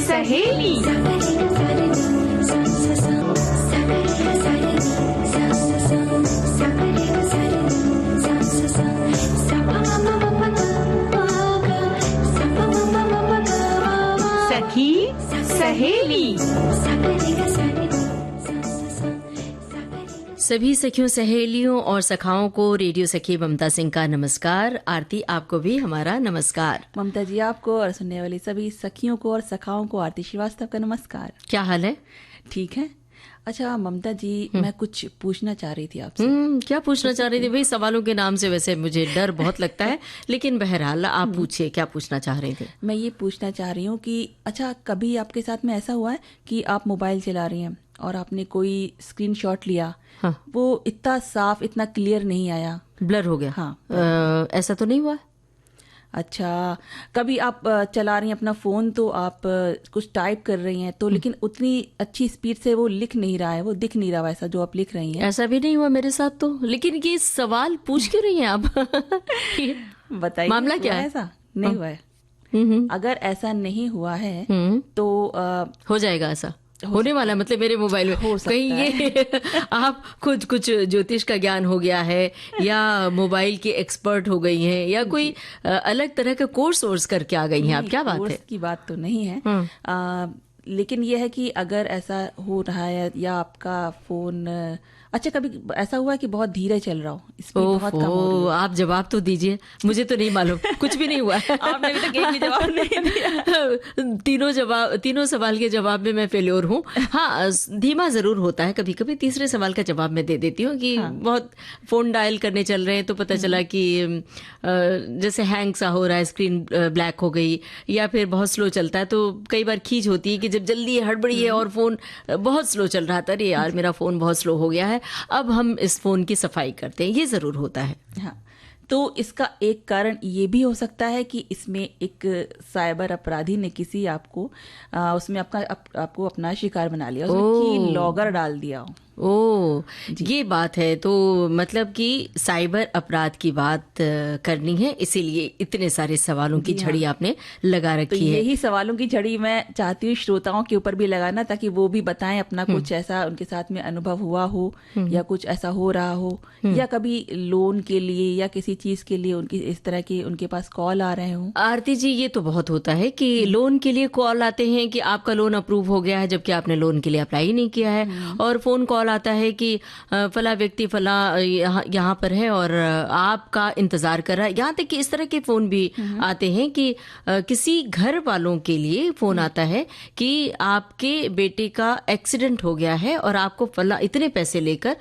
सहेली। सखी सहेली। सभी सखियों, सहेलियों और सखाओं को रेडियो सखी ममता सिंह का नमस्कार। आरती, आपको भी हमारा नमस्कार। ममता जी, आपको और सुनने वाली सभी सखियों को और सखाओं को आरती श्रीवास्तव का नमस्कार। क्या हाल है? ठीक है। अच्छा ममता जी, मैं कुछ पूछना चाह रही थी आपसे। क्या पूछना चाह रही थी भाई? सवालों के नाम से वैसे मुझे डर बहुत लगता है, लेकिन बहरहाल आप पूछिए, क्या पूछना चाह रही थी? मैं ये पूछना चाह रही हूँ कि अच्छा, कभी आपके साथ में ऐसा हुआ है कि आप मोबाइल चला रही हैं और आपने कोई स्क्रीनशॉट लिया, हाँ। वो इतना साफ, इतना क्लियर नहीं आया, ब्लर हो गया? हाँ। ऐसा तो नहीं हुआ? अच्छा, कभी आप चला रही हैं अपना फोन, तो आप कुछ टाइप कर रही हैं तो लेकिन उतनी अच्छी स्पीड से वो लिख नहीं रहा है, वो दिख नहीं रहा वैसा जो आप लिख रही हैं। ऐसा भी नहीं हुआ मेरे साथ तो। लेकिन ये सवाल पूछ क्यों रही हैं आप? बताइए, मामला क्या है? ऐसा नहीं हुआ है? अगर ऐसा नहीं हुआ है तो हो जाएगा ऐसा। होने वाला है, मतलब मेरे मोबाइल में हो सकता कहीं ये आप खुद कुछ ज्योतिष का ज्ञान हो गया है, या मोबाइल की एक्सपर्ट हो गई हैं, या कोई अलग तरह का कोर्स करके आ गई हैं आप? क्या बात है? कोर्स की बात तो नहीं है, लेकिन ये है कि अगर ऐसा हो रहा है या आपका फोन, अच्छा कभी ऐसा हुआ है कि बहुत धीरे चल रहा हो, स्पीड बहुत कम हो रही हो? आप जवाब तो दीजिए, मुझे तो नहीं मालूम, कुछ भी नहीं हुआ। आपने अभी तक एक भी जवाब नहीं दिया। तीनों सवाल के जवाब में मैं फेल्योर हूँ। हाँ, धीमा जरूर होता है कभी कभी। तीसरे सवाल का जवाब मैं दे देती हूँ कि बहुत फोन डायल करने चल रहे हैं तो पता चला कि जैसे हैंग सा हो रहा है, स्क्रीन ब्लैक हो गई, या फिर बहुत स्लो चलता है। तो कई बार खींच होती है कि जब जल्दी हड़बड़ी है और फोन बहुत स्लो चल रहा था, अरे यार मेरा फोन बहुत स्लो हो गया है, अब हम इस फोन की सफाई करते हैं। ये जरूर होता है। हाँ, तो इसका एक कारण ये भी हो सकता है कि इसमें एक साइबर अपराधी ने किसी आपको उसमें आपको अपना शिकार बना लिया, उसमें की लॉगर डाल दिया हो। ओ, ये बात है। तो मतलब कि साइबर अपराध की बात करनी है, इसीलिए इतने सारे सवालों की झड़ी आपने लगा रखी तो है। यही सवालों की झड़ी मैं चाहती हूँ श्रोताओं के ऊपर भी लगाना, ताकि वो भी बताएं अपना कुछ ऐसा उनके साथ में अनुभव हुआ हो, या कुछ ऐसा हो रहा हो, या कभी लोन के लिए या किसी चीज के लिए उनकी इस तरह के उनके पास कॉल आ रहे हो। आरती जी, ये तो बहुत होता है कि लोन के लिए कॉल आते हैं कि आपका लोन अप्रूव हो गया है, जबकि आपने लोन के लिए अप्लाई नहीं किया है, और फोन कॉल आता है कि फला व्यक्ति फला यहाँ पर है और आपका इंतजार कर रहा है। यहाँ तक कि इस तरह के फोन भी आते हैं कि किसी घर वालों के लिए फोन आता है कि आपके बेटे का एक्सीडेंट हो गया है और आपको फला इतने पैसे लेकर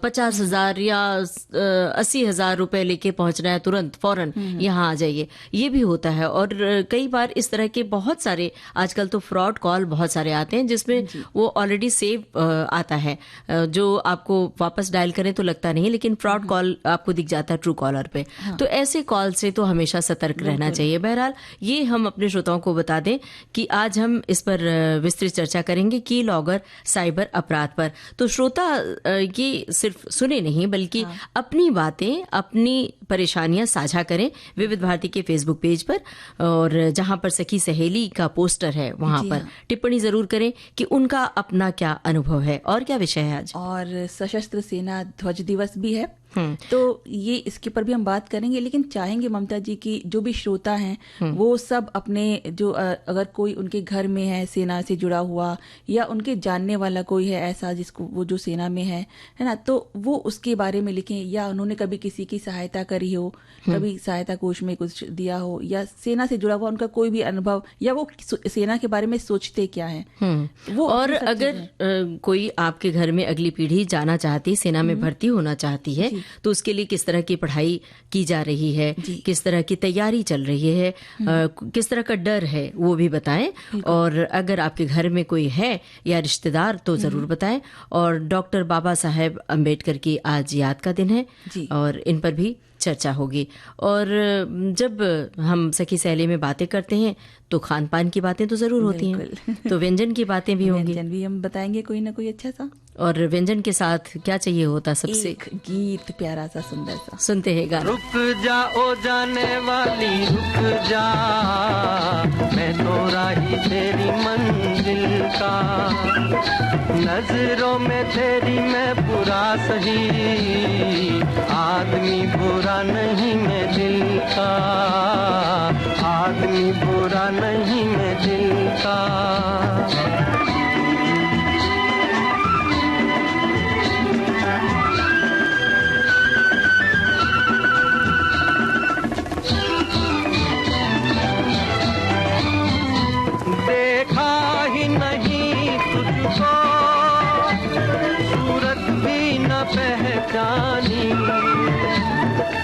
50,000 या 80,000 रुपए लेके पहुंचना है, तुरंत फौरन यहाँ आ जाइए। ये भी होता है। और कई बार इस तरह के बहुत सारे, आजकल तो फ्रॉड कॉल बहुत सारे आते हैं जिसमें वो ऑलरेडी सेव आता है, जो आपको वापस डायल करें तो लगता नहीं, लेकिन फ्रॉड कॉल आपको दिख जाता है ट्रू कॉलर पे। तो ऐसे कॉल से तो हमेशा सतर्क रहना चाहिए। बहरहाल ये हम अपने श्रोताओं को बता दें कि आज हम इस पर विस्तृत चर्चा करेंगे की लॉगर साइबर अपराध पर। तो श्रोता ये सिर्फ सुने नहीं, बल्कि अपनी बातें, अपनी परेशानियां साझा करें विविध भारती के फेसबुक पेज पर, और जहां पर सखी सहेली का पोस्टर है वहां पर टिप्पणी जरूर करें कि उनका अपना क्या अनुभव है और क्या विषय है आज। और सशस्त्र सेना ध्वज दिवस भी है, तो ये इसके ऊपर भी हम बात करेंगे। लेकिन चाहेंगे ममता जी की जो भी श्रोता हैं वो सब अपने जो अगर कोई उनके घर में है सेना से जुड़ा हुआ, या उनके जानने वाला कोई है ऐसा जिसको वो जो सेना में है ना, तो वो उसके बारे में लिखें, या उन्होंने कभी किसी की सहायता करी हो, कभी सहायता कोष में कुछ दिया हो, या सेना से जुड़ा हुआ उनका कोई भी अनुभव, या वो सेना के बारे में सोचते क्या है वो। और अगर कोई आपके घर में अगली पीढ़ी जाना चाहती, सेना में भर्ती होना चाहती है, तो उसके लिए किस तरह की पढ़ाई की जा रही है, किस तरह की तैयारी चल रही है, किस तरह का डर है, वो भी बताएं। और अगर आपके घर में कोई है या रिश्तेदार तो जरूर बताएं। और डॉक्टर बाबा साहेब अम्बेडकर की आज याद का दिन है और इन पर भी चर्चा होगी। और जब हम सखी सहेली में बातें करते हैं तो खान पान की बातें तो जरूर होती हैं, तो व्यंजन की बातें भी होंगी। व्यंजन भी हम बताएंगे कोई ना कोई अच्छा सा। और व्यंजन के साथ क्या चाहिए होता सबसे? एक गीत प्यारा सा सुंदर सा सुनते हैं गाना। रुक जा ओ जाने वाली रुक जा, मैं तो राही तेरी मंजिल का, नजरों में तेरी मैं बुरा सही, आदमी बुरा नहीं मैं दिल का, आदमी बुरा नहीं मैं दिल का। देखा ही नहीं तुझको, सूरत भी न पहचानी,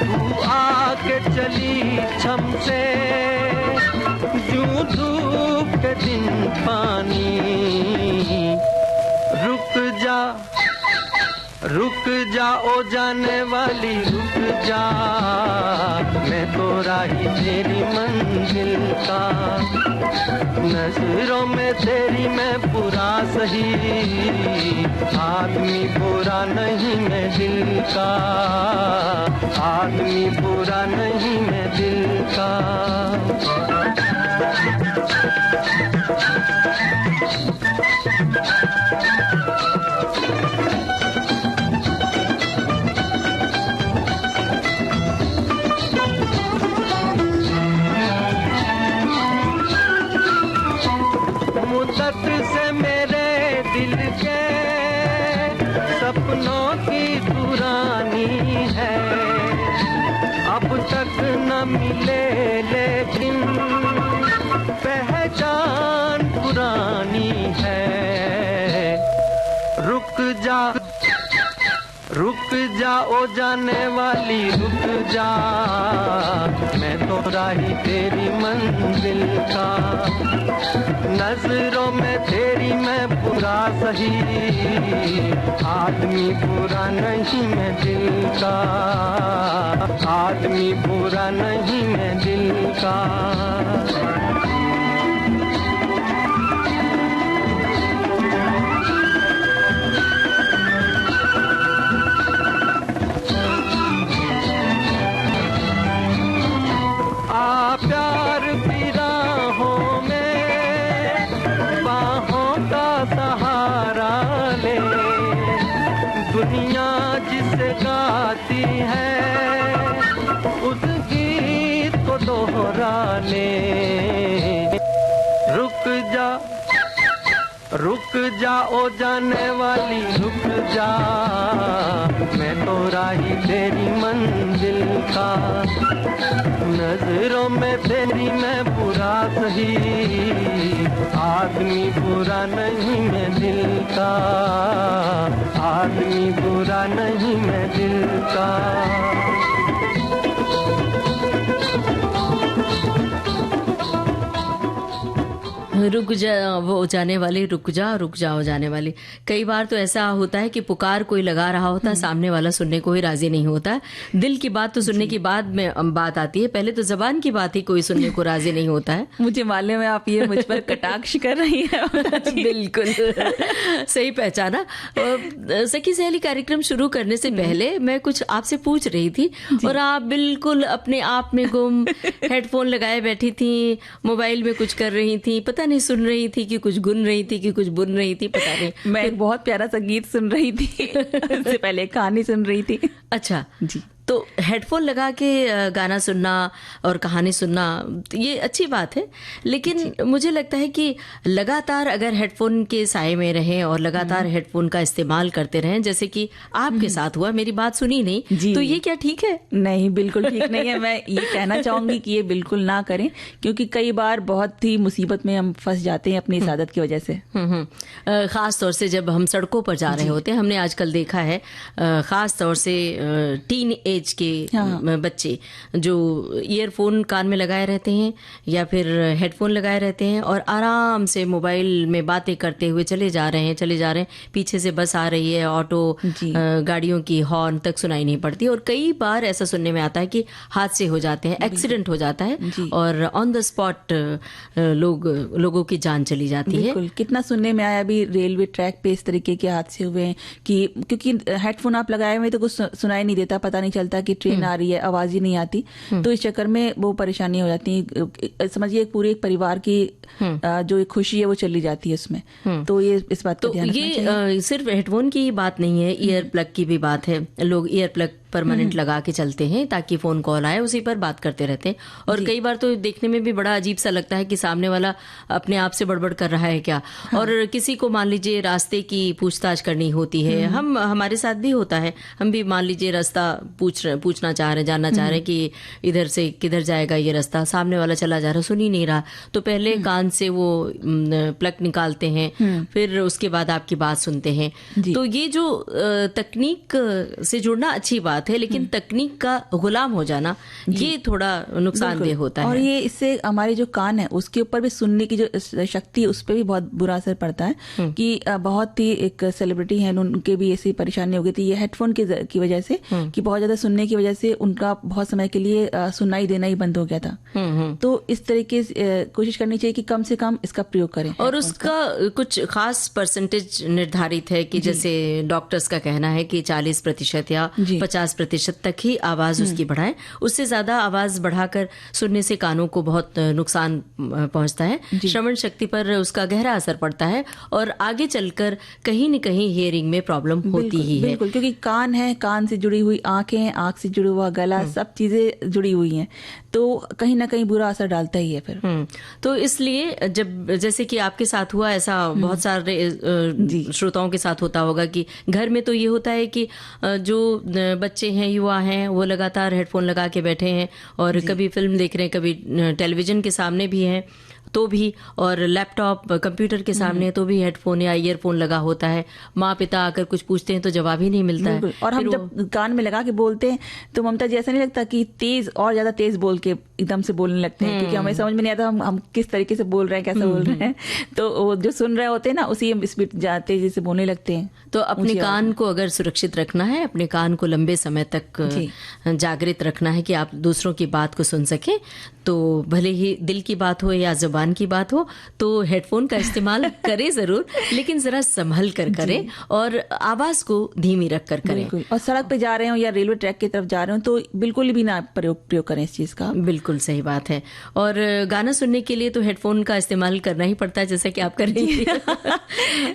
तू आके चली छम से, यूं धूप के दिन पानी। रुक जा ओ जाने वाली रुक जा, मैं तो राही तेरी मंजिल का, नजरों में तेरी मैं बुरा सही, आदमी बुरा नहीं मैं दिल का, आदमी बुरा नहीं मैं दिल का। मुद्दत से मेरे दिल के सपनों की पुरानी है, अब तक न मिले लेकिन पहचान पुरानी है। रुक जा ओ जाने वाली रुक जा, मैं तो राही तेरी मंजिल का, नजरों में तेरी मैं बुरा सही, आदमी बुरा नहीं मैं दिल का, आदमी बुरा नहीं मैं दिल का। प्यार की राहों में बाहों का सहारा ले, दुनिया जिसे गाती है उस गीत को दोहरा ले। रुक जा ओ जाने वाली रुक जा, मैं तो राही तेरी मंजिल का, नजरों में तेरी मैं बुरा सही, आदमी बुरा नहीं मैं दिल का, आदमी बुरा नहीं मैं दिल का। रुक जा वो जाने वाली रुक जा वो जाने वाली। कई बार तो ऐसा होता है कि पुकार कोई लगा रहा होता है, सामने वाला सुनने को ही राजी नहीं होता। दिल की बात तो सुनने की बाद में बात आती है, पहले तो जबान की बात ही कोई सुनने को राजी नहीं होता है। मुझे मालूम है आप ये मुझ पर कटाक्ष कर रही हैं। बिल्कुल सही पहचाना। सखी सहेली कार्यक्रम शुरू करने से पहले मैं कुछ आपसे पूछ रही थी और आप बिल्कुल अपने आप में गुम, हेडफोन लगाए बैठी थी, मोबाइल में कुछ कर रही थी, पता नहीं सुन रही थी कि कुछ गुन रही थी कि कुछ बुन रही थी, पता नहीं। मैं एक बहुत प्यारा सा गीत सुन रही थी, उससे पहले कहानी सुन रही थी। अच्छा जी। तो हेडफोन लगा के गाना सुनना और कहानी सुनना ये अच्छी बात है, लेकिन मुझे लगता है कि लगातार अगर हेडफोन के साए में रहें और लगातार हेडफोन का इस्तेमाल करते रहें, जैसे कि आपके साथ हुआ, मेरी बात सुनी नहीं, तो ये क्या ठीक है? नहीं, बिल्कुल ठीक नहीं है। मैं ये कहना चाहूंगी कि ये बिल्कुल ना करें, क्योंकि कई बार बहुत ही मुसीबत में हम फंस जाते हैं अपनी इस आदत की वजह से। खास तौर से जब हम सड़कों पर जा रहे होते हैं, हमने आजकल देखा है खास तौर से टीन एज एज के बच्चे जो ईयरफोन कान में लगाए रहते हैं या फिर हेडफोन लगाए रहते हैं और आराम से मोबाइल में बातें करते हुए चले जा रहे हैं, पीछे से बस आ रही है, ऑटो गाड़ियों की हॉर्न तक सुनाई नहीं पड़ती और कई बार ऐसा सुनने में आता है कि हादसे हो जाते हैं, एक्सीडेंट हो जाता है और ऑन द स्पॉट लोगों की जान चली जाती है। कितना सुनने में आया अभी रेलवे ट्रैक पे इस तरीके के हादसे हुए हैं कि क्योंकि हेडफोन आप लगाए हुए तो कुछ सुनाई नहीं देता, पता नहीं चलता कि ट्रेन आ रही है, आवाज ही नहीं आती, तो इस चक्कर में वो परेशानी हो जाती है। समझिए पूरे एक परिवार की जो एक खुशी है वो चली जाती है उसमें। तो ये इस बात तो ये सिर्फ हेडफोन की बात नहीं है, ईयर प्लग की भी बात है। लोग ईयर प्लग परमानेंट लगा के चलते हैं ताकि फोन कॉल आए उसी पर बात करते रहते हैं और कई बार तो देखने में भी बड़ा अजीब सा लगता है कि सामने वाला अपने आप से बड़बड़ कर रहा है क्या। और किसी को मान लीजिए रास्ते की पूछताछ करनी होती है, हमारे साथ भी होता है, हम भी मान लीजिए रास्ता पूछना चाह रहे हैं, जानना चाह रहे हैं कि इधर से किधर जाएगा ये रास्ता, सामने वाला चला जा रहा, सुन ही नहीं रहा, तो पहले कान से वो प्लग निकालते हैं, फिर उसके बाद आपकी बात सुनते हैं। तो ये जो तकनीक से जुड़ना अच्छी बात है, लेकिन तकनीक का गुलाम हो जाना ये थोड़ा नुकसानदेह होता है। और ये इससे हमारे जो कान है उसके ऊपर भी सुनने की जो शक्ति है उस पर भी बहुत बुरा असर पड़ता है कि बहुत ही एक सेलिब्रिटी है, उनके भी ऐसी परेशानी हो गई थी ये हेडफोन की वजह से कि बहुत ज्यादा सुनने की वजह से उनका बहुत समय के लिए सुनाई देना ही बंद हो गया था। तो इस तरीके से कोशिश करनी चाहिए कि कम से कम इसका प्रयोग करें और उसका कुछ खास परसेंटेज निर्धारित है कि जैसे डॉक्टर्स का कहना है कि 40% या 50% तक ही आवाज उसकी बढ़ाएं, उससे ज्यादा आवाज बढ़ाकर सुनने से कानों को बहुत नुकसान पहुंचता है, श्रवण शक्ति पर उसका गहरा असर पड़ता है और आगे चलकर कहीं न कहीं हियरिंग में प्रॉब्लम होती ही है। बिल्कुल, क्योंकि कान है, कान से जुड़ी हुई आंखें, आंख से जुड़ा हुआ गला, सब चीजें जुड़ी हुई हैं, तो कहीं ना कहीं बुरा असर डालता ही है फिर। तो इसलिए जब जैसे कि आपके साथ हुआ ऐसा बहुत सारे श्रोताओं के साथ होता होगा कि घर में तो ये होता है कि जो बच्चे हैं, युवा हैं, वो लगातार हेडफोन लगा के बैठे हैं और कभी फिल्म देख रहे हैं, कभी टेलीविजन के सामने भी हैं तो भी, और लैपटॉप कंप्यूटर के सामने तो भी हेडफोन या ईयरफोन लगा होता है। माँ पिता आकर कुछ पूछते हैं तो जवाब ही नहीं मिलता है। और हम जब कान में लगा के बोलते हैं तो ममता जी ऐसा नहीं लगता कि तेज और ज्यादा तेज बोल के एकदम से बोलने लगते हैं, क्योंकि हमें समझ में नहीं आता हम किस तरीके से बोल रहे हैं, कैसे बोल रहे हैं, तो वो जो सुन रहे होते हैं ना उसी स्पीड जाते जैसे बोलने लगते हैं। तो अपने कान को अगर सुरक्षित रखना है, अपने कान को लंबे समय तक जागृत रखना है कि आप दूसरों की बात को सुन सकें, तो भले ही दिल की बात हो या जुबान की बात हो, तो हेडफोन का इस्तेमाल करें जरूर, लेकिन जरा संभल कर करें और आवाज को धीमी रख कर करें। और सड़क पे जा रहे हो या रेलवे ट्रैक की तरफ जा रहे हो तो बिल्कुल भी ना प्रयोग करें इस चीज का। बिल्कुल सही बात है। और गाना सुनने के लिए तो हेडफोन का इस्तेमाल करना ही पड़ता है, जैसा कि आप कर रही हैं।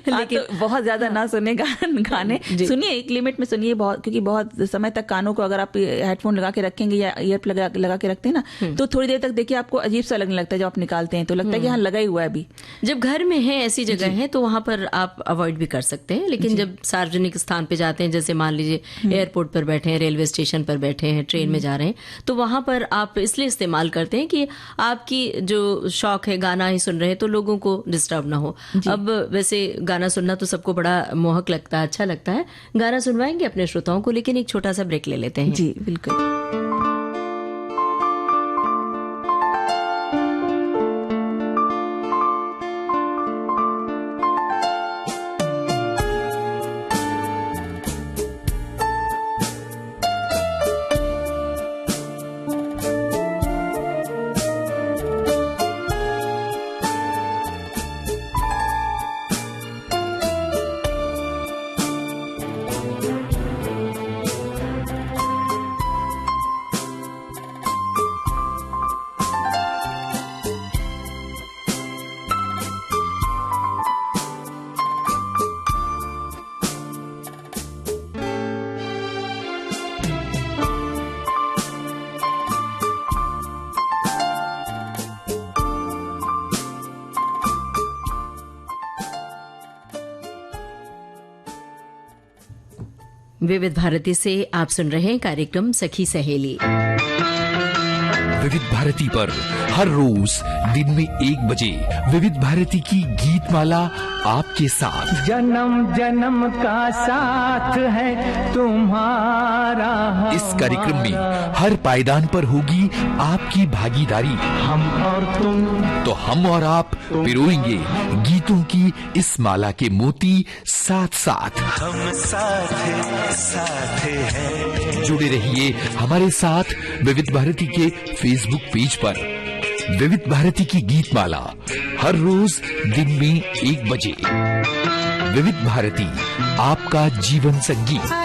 लेकिन तो बहुत ज्यादा ना सुने गाने, सुनिए एक लिमिट में सुनिए, क्योंकि बहुत समय तक कानों को अगर आप हेडफोन लगा के रखेंगे या ईयर प्लग लगा के रखते हैं ना, तो थोड़ी देर तक देखिए आपको अजीब सा लगने लगता है। जब आप निकालते हैं तो लगता है कि हाँ लगा ही हुआ है अभी। जब घर में है, ऐसी जगह है, तो वहां पर आप अवॉइड भी कर सकते हैं, लेकिन जब सार्वजनिक स्थान पे जाते हैं, जैसे मान लीजिए एयरपोर्ट पर बैठे हैं, रेलवे स्टेशन पर बैठे हैं, ट्रेन में जा रहे हैं, तो वहां पर आप इसलिए इस्तेमाल करते हैं कि आपकी जो शौक है गाना ही सुन रहे हैं तो लोगों को डिस्टर्ब ना हो। अब वैसे गाना सुनना तो सबको बड़ा मोहक लगता है, अच्छा लगता है, गाना सुनवाएंगे अपने श्रोताओं को, लेकिन एक छोटा सा ब्रेक ले लेते हैं। जी बिल्कुल। विविध भारती से आप सुन रहे हैं कार्यक्रम सखी सहेली। विविध भारती पर हर रोज दिन में 1 बजे विविध भारती की गीत माला आपके साथ। जन्म जन्म का साथ है तुम्हारा। इस कार्यक्रम में हर पायदान पर होगी आपकी भागीदारी। हम और तुम, तो हम और आप पिरोएंगे गीतों की इस माला के मोती साथ साथ। हम साथ हैं। जुड़े रहिए हमारे साथ विविध भारती के फेसबुक पेज पर। विविध भारती की गीत माला हर रोज दिन में 1 बजे। विविध भारती, आपका जीवन संगीत।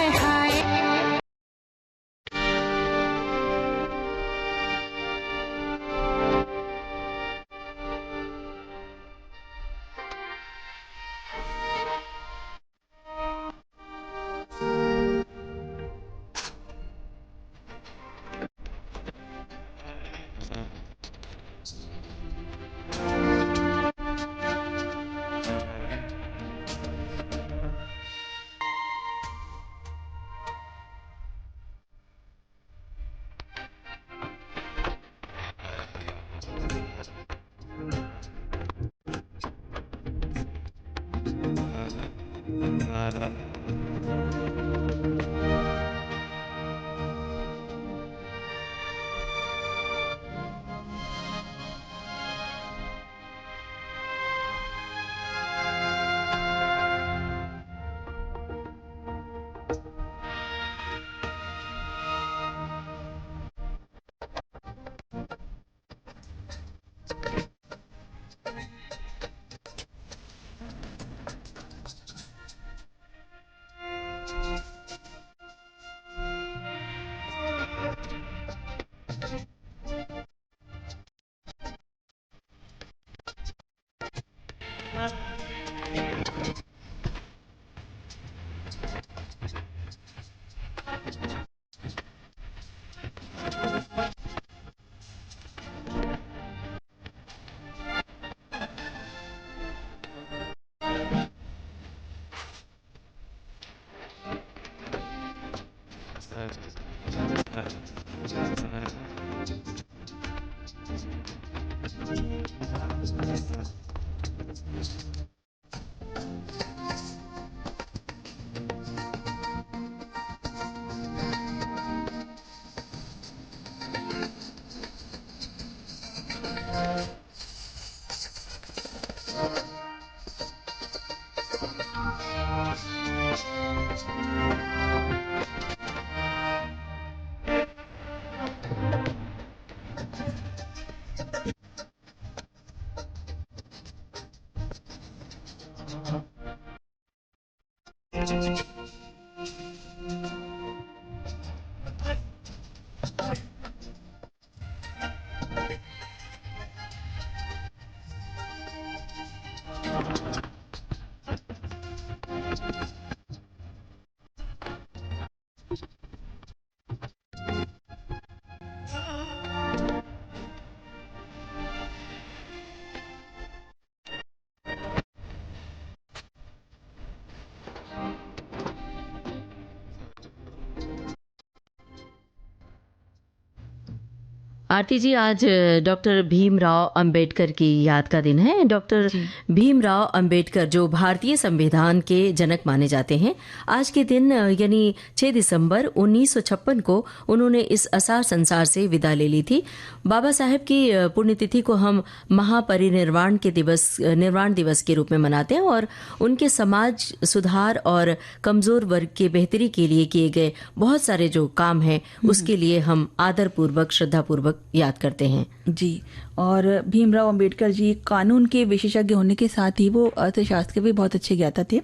आरती जी, आज डॉक्टर भीमराव अंबेडकर की याद का दिन है। डॉक्टर भीमराव अंबेडकर जो भारतीय संविधान के जनक माने जाते हैं, आज के दिन यानी 6 दिसंबर 1956 को उन्होंने इस असार संसार से विदा ले ली थी। बाबा साहेब की पुण्यतिथि को हम महापरिनिर्वाण निर्वाण दिवस के रूप में मनाते हैं और उनके समाज सुधार और कमजोर वर्ग के बेहतरी के लिए किए गए बहुत सारे जो काम हैं उसके लिए हम आदरपूर्वक श्रद्धापूर्वक याद करते हैं। जी, और भीमराव अंबेडकर जी कानून के विशेषज्ञ होने के साथ ही वो अर्थशास्त्र के भी बहुत अच्छे ज्ञाता थे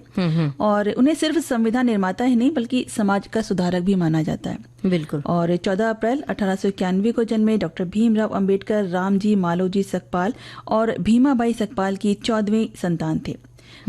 और उन्हें सिर्फ संविधान निर्माता ही नहीं बल्कि समाज का सुधारक भी माना जाता है। बिल्कुल। और 14 अप्रैल 1891 को जन्मे डॉक्टर भीमराव अंबेडकर रामजी मालोजी सकपाल और भीमाबाई सकपाल की 14वीं संतान थे।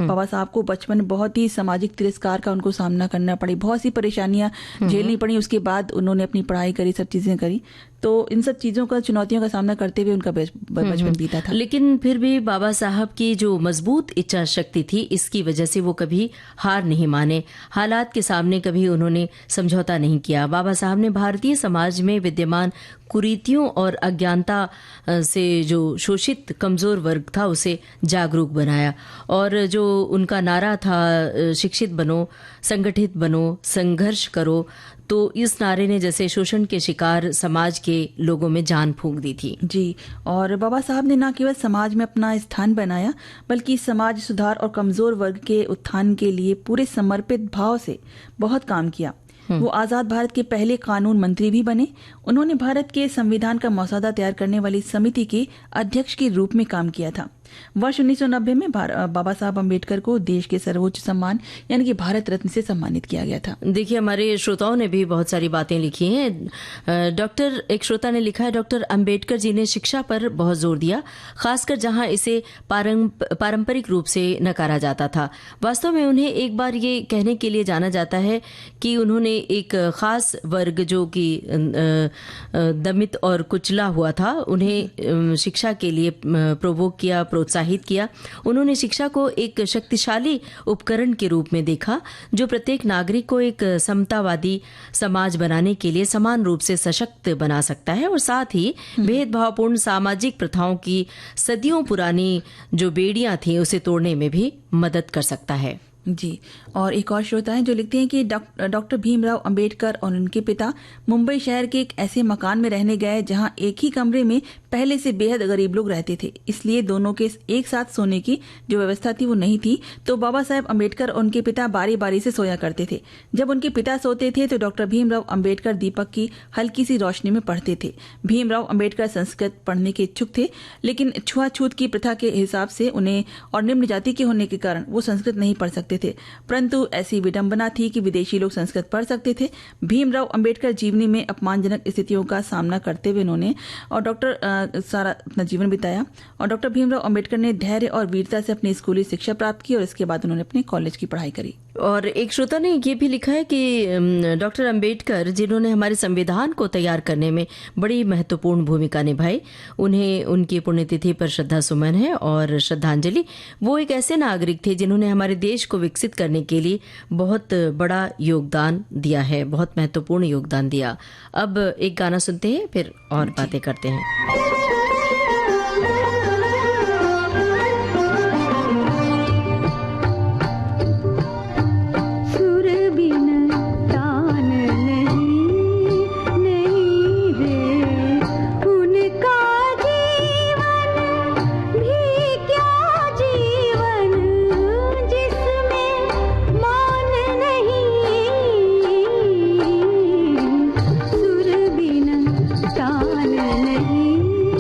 बाबा साहब को बचपन में बहुत ही सामाजिक तिरस्कार का उनको सामना करना पड़ी, बहुत सी परेशानियां झेलनी पड़ी। उसके बाद उन्होंने अपनी पढ़ाई करी, सब चीजें करी। तो इन सब चीज़ों का, चुनौतियों का सामना करते हुए उनका बचपन बीता था। लेकिन फिर भी बाबा साहब की जो मजबूत इच्छा शक्ति थी, इसकी वजह से वो कभी हार नहीं माने, हालात के सामने कभी उन्होंने समझौता नहीं किया। बाबा साहब ने भारतीय समाज में विद्यमान कुरीतियों और अज्ञानता से जो शोषित कमजोर वर्ग था उसे जागरूक बनाया, और जो उनका नारा था शिक्षित बनो, संगठित बनो, संघर्ष करो, तो इस नारे ने जैसे शोषण के शिकार समाज के लोगों में जान फूंक दी थी। जी, और बाबा साहब ने न केवल समाज में अपना स्थान बनाया, बल्कि समाज सुधार और कमजोर वर्ग के उत्थान के लिए पूरे समर्पित भाव से बहुत काम किया। वो आजाद भारत के पहले कानून मंत्री भी बने। उन्होंने भारत के संविधान का मसौदा तैयार करने वाली समिति के अध्यक्ष के रूप में काम किया था। वर्ष 1990 में बाबा साहब अम्बेडकर को देश के सर्वोच्च सम्मान यानी कि भारत रत्न से सम्मानित किया गया था। देखिए, हमारे श्रोताओं ने भी बहुत सारी बातें लिखी हैं। एक श्रोता ने लिखा है, डॉक्टर अम्बेडकर जी ने शिक्षा पर बहुत जोर दिया, खासकर जहां इसे पारंपरिक रूप से नकारा जाता था। वास्तव में उन्हें एक बार ये कहने के लिए जाना जाता है कि उन्होंने एक खास वर्ग जो कि दमित और कुचला हुआ था, उन्हें शिक्षा के लिए प्रोवोक किया, प्रोत्साहित किया। उन्होंने शिक्षा को एक शक्तिशाली उपकरण के रूप में देखा, जो प्रत्येक नागरिक को एक समतावादी समाज बनाने के लिए समान रूप से सशक्त बना सकता है, और साथ ही भेदभावपूर्ण सामाजिक प्रथाओं की सदियों पुरानी जो बेड़ियां थी उसे तोड़ने में भी मदद कर सकता है। जी, और एक और श्रोता है जो लिखते हैं कि डॉक्टर भीमराव अंबेडकर और उनके पिता मुंबई शहर के एक ऐसे मकान में रहने गए जहां एक ही कमरे में पहले से बेहद गरीब लोग रहते थे, इसलिए दोनों के एक साथ सोने की जो व्यवस्था थी वो नहीं थी। तो बाबा साहब अंबेडकर और उनके पिता बारी बारी से सोया करते थे। जब उनके पिता सोते थे तो डॉक्टर भीमराव अंबेडकर दीपक की हल्की सी रोशनी में पढ़ते थे। भीमराव अंबेडकर संस्कृत पढ़ने के इच्छुक थे, लेकिन छुआछूत की प्रथा के हिसाब से उन्हें और निम्न जाति के होने के कारण वो संस्कृत नहीं पढ़ सकते थे, परंतु ऐसी विडंबना थी कि विदेशी लोग संस्कृत पढ़ सकते थे। भीमराव अंबेडकर जीवनी में अपमानजनक स्थितियों का सामना करते हुए उन्होंने सारा अपना जीवन बिताया, और डॉक्टर भीमराव अंबेडकर ने धैर्य और वीरता से अपनी स्कूली शिक्षा प्राप्त की, और इसके बाद उन्होंने अपने कॉलेज की पढ़ाई करी। और एक श्रोता ने ये भी लिखा है कि डॉक्टर अंबेडकर, जिन्होंने हमारे संविधान को तैयार करने में बड़ी महत्वपूर्ण भूमिका निभाई, उन्हें उनकी पुण्यतिथि पर श्रद्धा सुमन है और श्रद्धांजलि। वो एक ऐसे नागरिक थे जिन्होंने हमारे देश को विकसित करने के लिए बहुत बड़ा योगदान दिया है, बहुत महत्वपूर्ण योगदान दिया। अब एक गाना सुनते हैं, फिर और बातें करते हैं। नहीं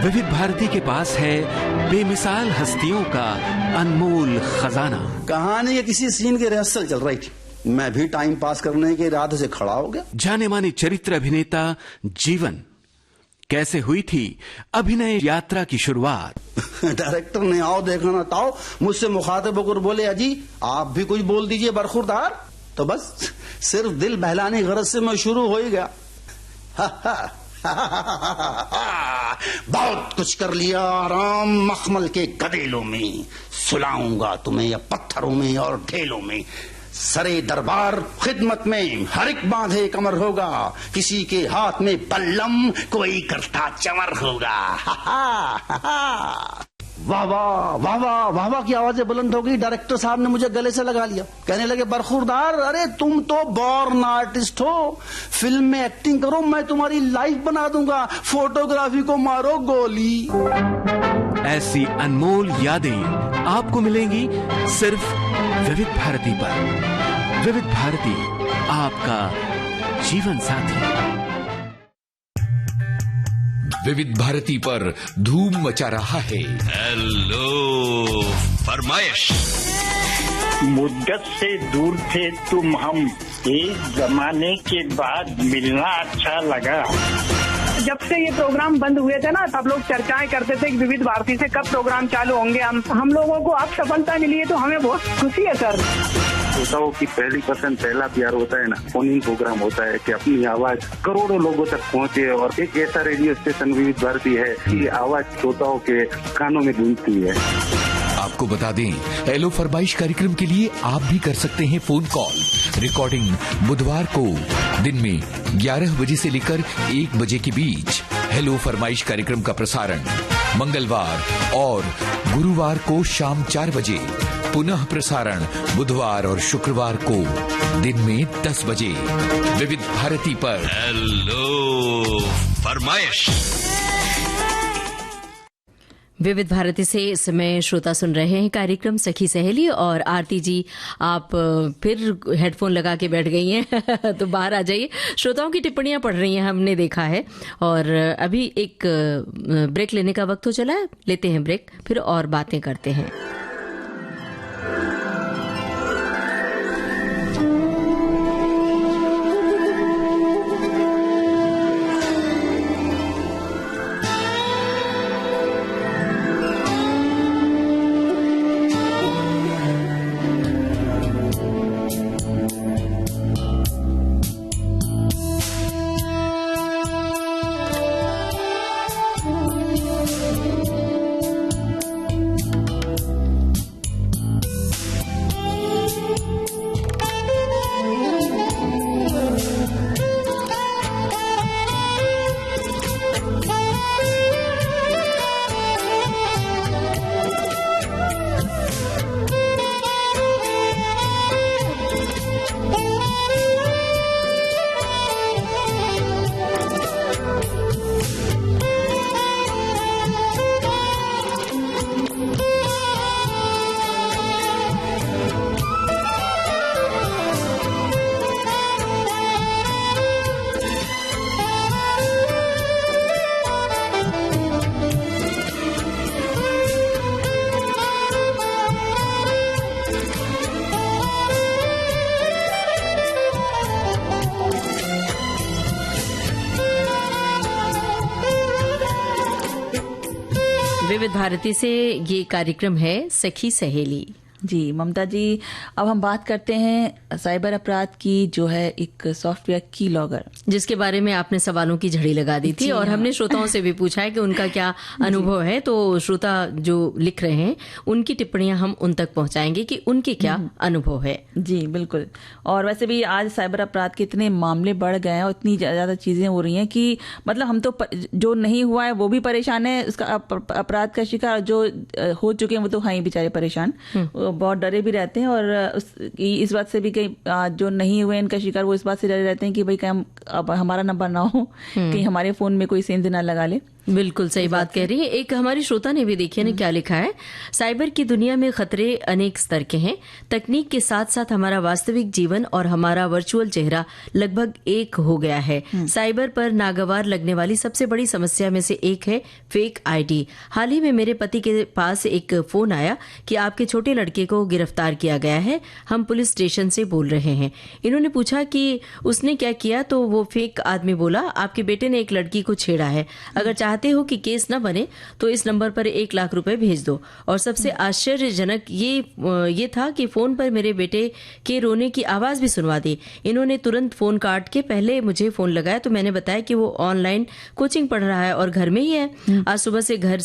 विविध भारती के पास है बेमिसाल हस्तियों का अनमोल खजाना। कहानी के किसी सीन की रिहर्सल चल रही थी, मैं भी टाइम पास करने के इरादे से खड़ा हो गया। जाने माने चरित्र अभिनेता जीवन, कैसे हुई थी अभिनय यात्रा की शुरुआत? डायरेक्टर ने आओ देखा ना ताओ मुझसे मुखातिब होकर बोले, अजी आप भी कुछ बोल दीजिए बरखुरदार। तो बस सिर्फ दिल बहलाने की गरज से मैं शुरू हो ही गया। बहुत कुछ कर लिया आराम मखमल के गदेलों में, सुलाऊंगा तुम्हें या पत्थरों में और ढेलों में। सरे दरबार खिदमत में हर एक बांधे कमर होगा, किसी के हाथ में बल्लम कोई करता चमर होगा। वाह वाह वाह वाह वाह वाह की आवाजें बुलंद हो गई। डायरेक्टर साहब ने मुझे गले से लगा लिया, कहने लगे बरखुरदार अरे तुम तो बॉर्न आर्टिस्ट हो, फिल्म में एक्टिंग करो, मैं तुम्हारी लाइफ बना दूंगा, फोटोग्राफी को मारो गोली। ऐसी अनमोल यादें आपको मिलेंगी सिर्फ विविध भारती पर। विविध भारती आपका जीवन साथी। विविध भारती पर धूम मचा रहा है हेलो फरमाइश। मुद्दत से दूर थे तुम हम, एक जमाने के बाद मिलना अच्छा लगा। जब से ये प्रोग्राम बंद हुए थे ना, तब लोग चर्चाएं करते थे कि विविध भारती से कब प्रोग्राम चालू होंगे। हम लोगों को अब सफलता मिली है तो हमें बहुत खुशी है सर। श्रोताओं की पहली पसंद, पहला प्यार होता है ना, फोन इन प्रोग्राम होता है कि अपनी आवाज करोड़ों लोगों तक पहुंचे। और एक ऐसा रेडियो स्टेशन विविध भारती है कि आवाज श्रोताओं के कानों में गूंजती है। आपको बता दें, हेलो फरमाइश कार्यक्रम के लिए आप भी कर सकते हैं फोन कॉल। रिकॉर्डिंग बुधवार को दिन में 11 बजे से लेकर 1 बजे के बीच। हेलो फरमाइश कार्यक्रम का प्रसारण मंगलवार और गुरुवार को शाम 4 बजे, पुनः प्रसारण बुधवार और शुक्रवार को दिन में 10 बजे विविध भारती पर। हेलो फरमाइश। विविध भारती से इस समय श्रोता सुन रहे हैं कार्यक्रम सखी सहेली। और आरती जी आप फिर हेडफोन लगा के बैठ गई हैं तो बाहर आ जाइए। श्रोताओं की टिप्पणियां पढ़ रही हैं, हमने देखा है। और अभी एक ब्रेक लेने का वक्त हो चला है, लेते हैं ब्रेक, फिर और बातें करते हैं। विविध भारती से ये कार्यक्रम है सखी सहेली। जी ममता जी, अब हम बात करते हैं साइबर अपराध की, जो है एक सॉफ्टवेयर की लॉगर, जिसके बारे में आपने सवालों की झड़ी लगा दी थी। और हमने श्रोताओं से भी पूछा है कि उनका क्या अनुभव है। तो श्रोता जो लिख रहे हैं उनकी टिप्पणियां हम उन तक पहुंचाएंगे कि उनके क्या अनुभव है। जी बिल्कुल। और वैसे भी आज साइबर अपराध के इतने मामले बढ़ गए हैं और इतनी ज्यादा चीजें हो रही हैं कि मतलब हम तो जो नहीं हुआ है वो भी परेशान है, उसका अपराध का शिकार जो हो चुके हैं वो तो हाँ ही बेचारे परेशान, बहुत डरे भी रहते हैं। और इस बात से भी कहीं जो नहीं हुए इनका शिकार, वो इस बात से डरे रहते हैं कि भाई कहीं अब हमारा नंबर ना हो, कहीं हमारे फोन में कोई सेंध ना लगा ले। बिल्कुल सही बात कह रही है। एक हमारी श्रोता ने भी देखिए ना क्या लिखा है, साइबर की दुनिया में खतरे अनेक स्तर के हैं। तकनीक के साथ साथ हमारा वास्तविक जीवन और हमारा वर्चुअल चेहरा लगभग एक हो गया है। साइबर पर नागवार लगने वाली सबसे बड़ी समस्या में से एक है फेक आईडी। हाल ही में मेरे पति के पास एक फोन आया कि आपके छोटे लड़के को गिरफ्तार किया गया है, हम पुलिस स्टेशन से बोल रहे हैं। इन्होंने पूछा कि उसने क्या किया, तो वो फेक आदमी बोला आपके बेटे ने एक लड़की को छेड़ा है, अगर चाहते हो कि केस न बने तो इस नंबर पर 1 लाख रुपए भेज दो। और सबसे आश्चर्यजनक ये था कि फोन पर मेरे बेटे के रोने की आवाज भी सुनवा दी। इन्होंने तुरंत फोन काट के पहले मुझे फोन लगाया तो मैंने बताया कि वो ऑनलाइन कोचिंग पढ़ रहा है और घर में ही है, आज सुबह से घर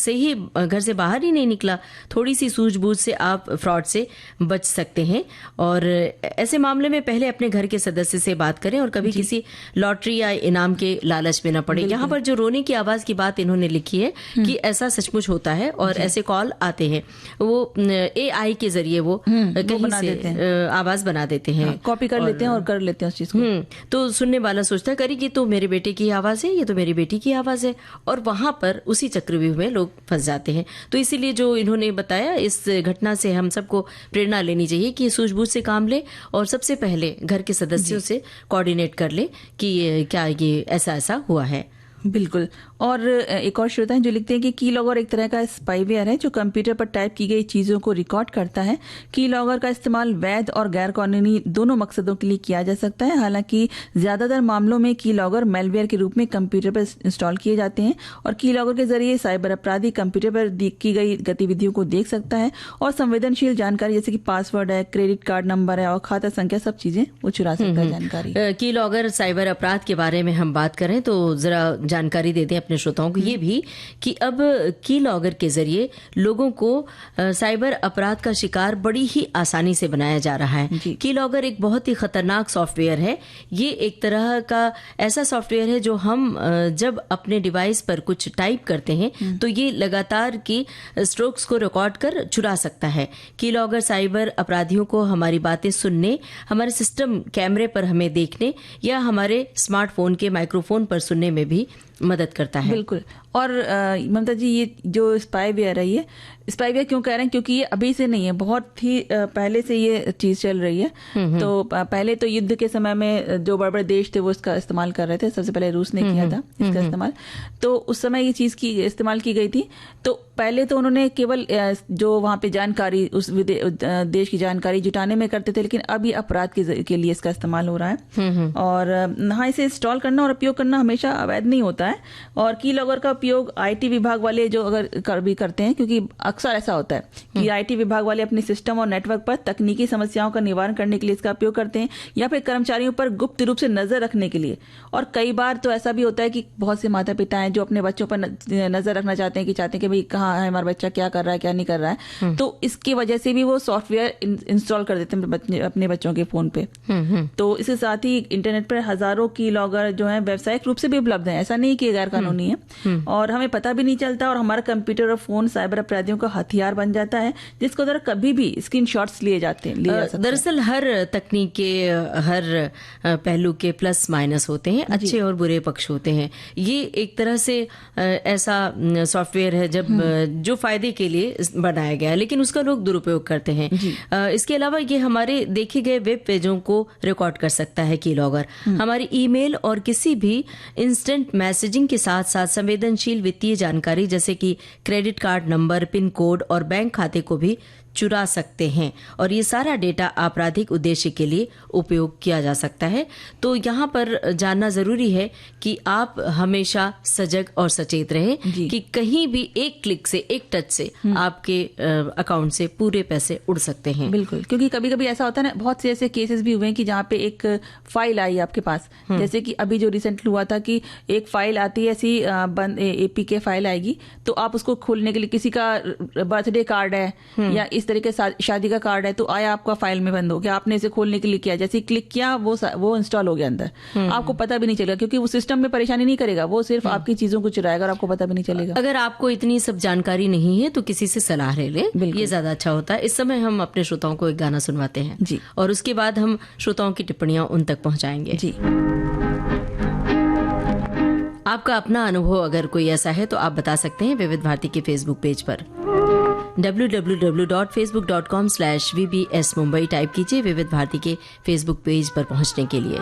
से बाहर ही नहीं निकला। थोड़ी सी सूझबूझ से आप फ्रॉड से बच सकते हैं और ऐसे मामले में पहले अपने घर के सदस्य से बात करें और कभी किसी लॉटरी या इनाम के लालच में न पड़े। यहाँ पर जो रोने की आवाज की बात इन्होंने लिखी है कि ऐसा सचमुच होता है और ऐसे कॉल आते हैं, वो AI के जरिए वो कहीं से आवाज बना देते हैं, कॉपी कर लेते हैं और कर लेते हैं उस चीज को। तो सुनने वाला सोचता है करी कि तो मेरे बेटे की आवाज है, ये तो मेरी बेटी की आवाज है, और वहां पर उसी चक्रव्यूह में लोग फंस जाते हैं। तो इसीलिए जो इन्होंने बताया, इस घटना से हम सबको प्रेरणा लेनी चाहिए कि सूझबूझ से काम ले और सबसे पहले घर के सदस्यों से कोऑर्डिनेट कर ले कि क्या ये ऐसा हुआ है। बिल्कुल। और एक और श्रोता है जो लिखते हैं कि की लॉगर एक तरह का स्पाईवेयर है जो कंप्यूटर पर टाइप की गई चीजों को रिकॉर्ड करता है। की लॉगर का इस्तेमाल वैध और गैर कानूनी दोनों मकसदों के लिए किया जा सकता है। हालांकि ज्यादातर मामलों में की लॉगर मेलवेयर के रूप में कंप्यूटर पर इंस्टॉल किए जाते हैं और की लॉगर के जरिए साइबर अपराधी कंप्यूटर पर की गई गतिविधियों को देख सकता है और संवेदनशील जानकारी जैसे कि पासवर्ड है, क्रेडिट कार्ड नंबर है और खाता संख्या, सब चीजें वो चुरा सकता है जानकारी। की लॉगर साइबर अपराध के बारे में हम बात करें तो जरा जानकारी दे दें अपने श्रोताओं को ये भी कि अब की लॉगर के जरिए लोगों को साइबर अपराध का शिकार बड़ी ही आसानी से बनाया जा रहा है। की लॉगर एक बहुत ही खतरनाक सॉफ्टवेयर है। ये एक तरह का ऐसा सॉफ्टवेयर है जो हम जब अपने डिवाइस पर कुछ टाइप करते हैं तो ये लगातार की स्ट्रोक्स को रिकॉर्ड कर चुरा सकता है। की लॉगर साइबर अपराधियों को हमारी बातें सुनने, हमारे सिस्टम कैमरे पर हमें देखने या हमारे स्मार्टफोन के माइक्रोफोन पर सुनने में भी मदद करता है। बिल्कुल। और ममता जी, ये जो स्पाईवेयर है, ये स्पाईवेयर क्यों कह रहे हैं, क्योंकि ये अभी से नहीं है, बहुत ही पहले से ये चीज चल रही है। तो पहले तो युद्ध के समय में जो बड़े बड़े देश थे वो इसका इस्तेमाल कर रहे थे। सबसे पहले रूस ने किया था इसका इस्तेमाल, तो उस समय ये चीज की इस्तेमाल की गई थी। तो पहले तो उन्होंने केवल जो वहां पे जानकारी, उस देश की जानकारी जुटाने में करते थे, लेकिन अब ये अपराध के लिए इसका इस्तेमाल हो रहा है। और हाँ, इसे इंस्टॉल करना और उपयोग करना हमेशा अवैध नहीं होता है। और की लॉगर का उपयोग IT विभाग वाले जो अगर भी करते हैं, क्योंकि अक्सर ऐसा होता है कि IT विभाग वाले अपने सिस्टम और नेटवर्क पर तकनीकी समस्याओं का निवारण करने के लिए इसका उपयोग करते हैं या फिर कर्मचारियों पर गुप्त रूप से नजर रखने के लिए। और कई बार तो ऐसा भी होता है कि बहुत से माता पिता हैं जो अपने बच्चों पर नजर रखना चाहते हैं कि भाई कहाँ है हमारा बच्चा, क्या कर रहा है क्या नहीं कर रहा है, तो इसकी वजह से भी वो सॉफ्टवेयर इंस्टॉल कर देते हैं अपने बच्चों के फोन पे। तो इसके साथ ही इंटरनेट पर हजारों की लॉगर जो है व्यावसायिक रूप से भी उपलब्ध है, ऐसा नहीं कि गैर कानूनी है, और हमें पता भी नहीं चलता और हमारा कंप्यूटर और फोन साइबर अपराधियों का हथियार बन जाता है, जिसको द्वारा कभी भी स्क्रीनशॉट्स लिए जा सकते हैं। दरअसल हर तकनीक के हर पहलू के प्लस माइनस होते हैं, अच्छे और बुरे पक्ष होते हैं। ये एक तरह से ऐसा सॉफ्टवेयर है जब जो फायदे के लिए बनाया गया है, लेकिन उसका लोग दुरुपयोग करते हैं। इसके अलावा ये हमारे देखे गए वेब पेजों को रिकॉर्ड कर सकता है की लॉगर। हमारी ईमेल और किसी भी इंस्टेंट मैसेजिंग के साथ साथ संवेदनशील वित्तीय जानकारी जैसे कि credit card number, pin code और बैंक खाते को भी चुरा सकते हैं और ये सारा डेटा आपराधिक उद्देश्य के लिए उपयोग किया जा सकता है। तो यहाँ पर जानना जरूरी है कि आप हमेशा सजग और सचेत रहें कि कहीं भी एक क्लिक से, एक टच से आपके अकाउंट से पूरे पैसे उड़ सकते हैं। बिल्कुल, क्योंकि कभी कभी ऐसा होता है ना, बहुत से ऐसे केसेस भी हुए हैं कि जहाँ पे एक फाइल आई आपके पास, जैसे कि अभी जो रिसेंटली हुआ था कि एक फाइल आती है ऐसी APK फाइल आएगी, तो आप उसको खोलने के लिए, किसी का बर्थडे कार्ड है या इस तरीके से शादी का कार्ड है, तो आया आपका फाइल में बंद हो गया, आपने इसे खोलने के लिए किया, जैसे क्लिक किया वो इंस्टॉल हो गया अंदर, आपको पता भी नहीं चलेगा, क्योंकि वो सिस्टम में परेशानी नहीं करेगा, वो सिर्फ आपकी चीजों को चुराएगा और आपको पता भी नहीं चलेगा। अगर आपको इतनी सब जानकारी नहीं है तो किसी से सलाह ले लें, ये ज्यादा अच्छा होता है। इस समय हम अपने श्रोताओं को एक गाना सुनवाते हैं जी, और उसके बाद हम श्रोताओं की टिप्पणियां उन तक पहुंचाएंगे जी। आपका अपना अनुभव अगर कोई ऐसा है तो आप बता सकते हैं विविध भारती के फेसबुक पेज पर www.facebook.com/VBS Mumbai टाइप कीजिए विविध भारती के फेसबुक पेज पर पहुंचने के लिए।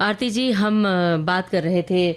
आरती जी, हम बात कर रहे थे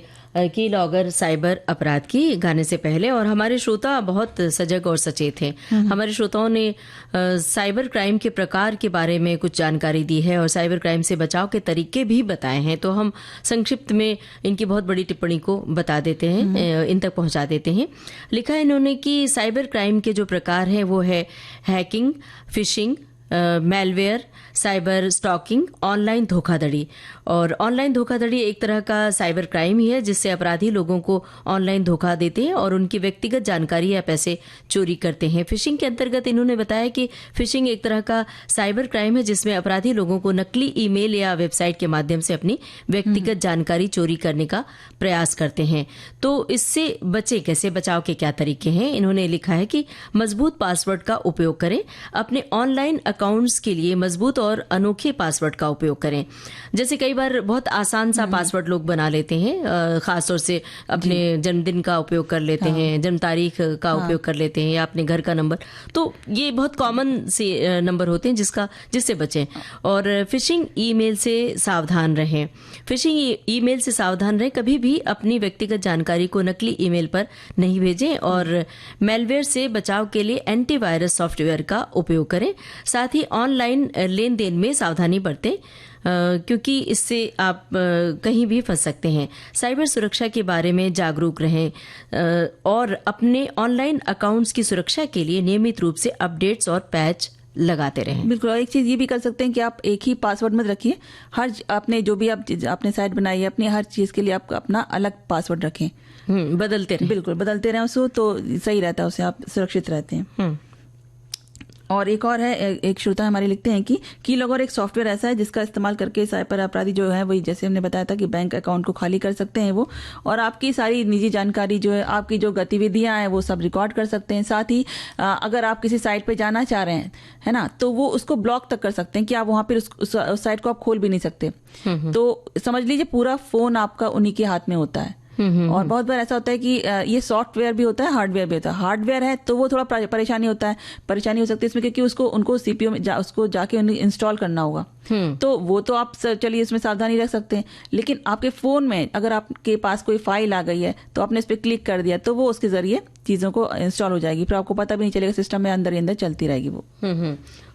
की लॉगर साइबर अपराध की गाने से पहले, और हमारे श्रोता बहुत सजग और सचेत हैं। हमारे श्रोताओं ने साइबर क्राइम के प्रकार के बारे में कुछ जानकारी दी है और साइबर क्राइम से बचाव के तरीके भी बताए हैं। तो हम संक्षिप्त में इनकी बहुत बड़ी टिप्पणी को बता देते हैं, इन तक पहुंचा देते हैं। लिखा है इन्होंने कि साइबर क्राइम के जो प्रकार हैं वो है hacking, fishing, malware, cyber stalking, online धोखाधड़ी। और ऑनलाइन धोखाधड़ी एक तरह का साइबर क्राइम ही है जिससे अपराधी लोगों को ऑनलाइन धोखा देते हैं और उनकी व्यक्तिगत जानकारी या पैसे चोरी करते हैं। फिशिंग के अंतर्गत इन्होंने बताया कि फिशिंग एक तरह का साइबर क्राइम है जिसमें अपराधी लोगों को नकली ईमेल या वेबसाइट के माध्यम से अपनी व्यक्तिगत जानकारी चोरी करने का प्रयास करते हैं। तो इससे बचे कैसे, बचाव के क्या तरीके हैं? इन्होंने लिखा है कि मजबूत पासवर्ड का उपयोग करें, अपने ऑनलाइन अकाउंट्स के लिए मजबूत और अनोखे पासवर्ड का उपयोग करें। जैसे कई बार बहुत आसान सा पासवर्ड लोग बना लेते हैं, खासतौर से अपने जन्मदिन का उपयोग कर लेते हैं, जन्म तारीख का उपयोग कर लेते हैं या अपने घर का नंबर। तो ये बहुत कॉमन से नंबर होते हैं जिससे बचें। और फिशिंग ईमेल से सावधान रहें। फिशिंग ईमेल से सावधान रहें, कभी भी अपनी व्यक्तिगत जानकारी को नकली ईमेल पर नहीं भेजें। और मैलवेयर से बचाव के लिए एंटीवायरस सॉफ्टवेयर का उपयोग करें। साथ ही ऑनलाइन लेन देन में सावधानी बरतें क्योंकि इससे आप कहीं भी फंस सकते हैं। साइबर सुरक्षा के बारे में जागरूक रहें और अपने ऑनलाइन अकाउंट्स की सुरक्षा के लिए नियमित रूप से अपडेट्स और पैच लगाते रहें। बिल्कुल। और एक चीज ये भी कर सकते हैं कि आप एक ही पासवर्ड मत रखिए, हर आपने जो भी आपने साइट बनाई है अपनी हर चीज के लिए आप अपना अलग पासवर्ड रखें। बदलते रहें। बिल्कुल बदलते रहें उसको, तो सही रहता है, उससे आप सुरक्षित रहते हैं। और एक और है, एक श्रोता हमारे लिखते हैं कि कीलॉगर एक सॉफ्टवेयर ऐसा है जिसका इस्तेमाल करके साइबर अपराधी जो है वही जैसे हमने बताया था कि बैंक अकाउंट को खाली कर सकते हैं वो, और आपकी सारी निजी जानकारी जो है, आपकी जो गतिविधियां हैं वो सब रिकॉर्ड कर सकते हैं। साथ ही अगर आप किसी साइट पे जाना चाह रहे हैं, है ना, तो वो उसको ब्लॉक तक कर सकते हैं कि आप वहां पर उस साइट को आप खोल भी नहीं सकते। तो समझ लीजिए पूरा फोन आपका उन्हीं के हाथ में होता है। और बहुत बार ऐसा होता है कि ये सॉफ्टवेयर भी होता है, हार्डवेयर भी होता है। हार्डवेयर है तो वो थोड़ा परेशानी हो सकती है इसमें, क्योंकि उनको सीपीयू में उसको जाके इंस्टॉल करना होगा। तो वो तो आप चलिए इसमें सावधानी रख सकते हैं, लेकिन आपके फोन में अगर आपके पास कोई फाइल आ गई है तो आपने इस पर क्लिक कर दिया तो वो उसके जरिए चीजों को इंस्टॉल हो जाएगी, फिर आपको पता भी नहीं चलेगा, सिस्टम में अंदर ही अंदर चलती रहेगी वो।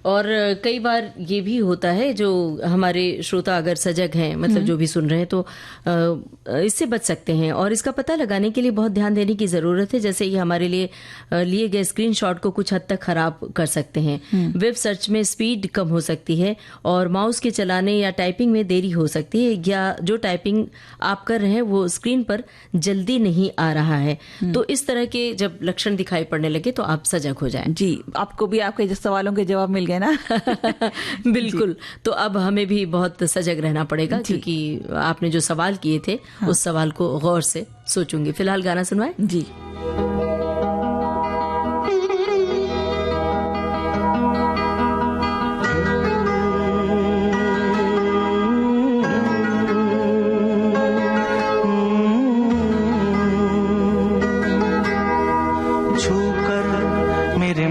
और कई बार ये भी होता है, जो हमारे श्रोता अगर सजग हैं, मतलब जो भी सुन रहे हैं, तो इससे बच सकते हैं। और इसका पता लगाने के लिए बहुत ध्यान देने की जरूरत है। जैसे ये हमारे लिए लिए गए स्क्रीनशॉट को कुछ हद तक खराब कर सकते हैं। वेब सर्च में स्पीड कम हो सकती है और माउस के चलाने या टाइपिंग में देरी हो सकती है, या जो टाइपिंग आप कर रहे हैं वो स्क्रीन पर जल्दी नहीं आ रहा है। तो इस तरह के जब लक्षण दिखाई पड़ने लगे तो आप सजग हो जाएं। जी, आपको भी आपके सवालों के जवाब मिल गए ना। बिल्कुल। तो अब हमें भी बहुत सजग रहना पड़ेगा, क्योंकि आपने जो सवाल किए थे उस सवाल को गौर से सोचूंगी। फिलहाल गाना सुनवाएं। जी। मेरे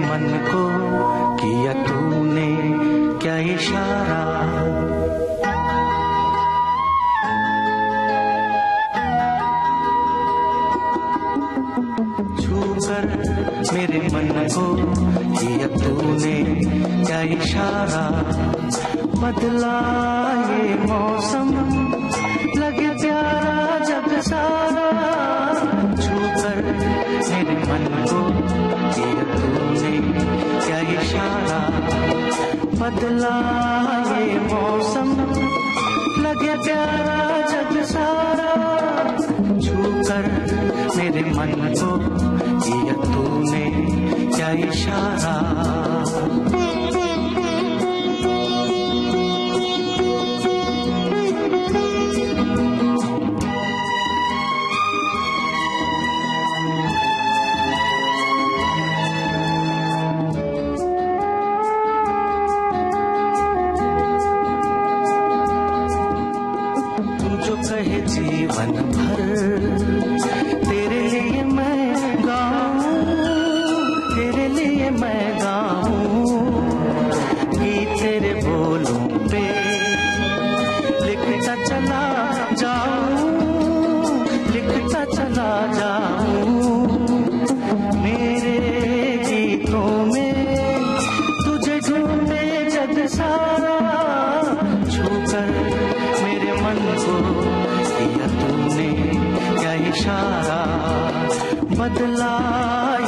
मन को किया तूने क्या इशारा, बदला ये मौसम लगे प्यारा जग सारा, छूकर मेरे मन को किया तूने क्या इशारा, बदला ये मौसम लगे प्यारा जग सारा, छूकर मेरे मन को किया तूने क्या इशारा। तू जो कहे जीवन भर तेरे लिए मैं गाऊं, तेरे लिए मैं गाऊं, गीत तेरे बोलों पे लिखता चला जाऊं, लिखता चला जाऊं, मेरे गीतों में तुझे ढूंढे जग सारा, छूकर मेरे मन को किया तूने क्या इशारा, बदला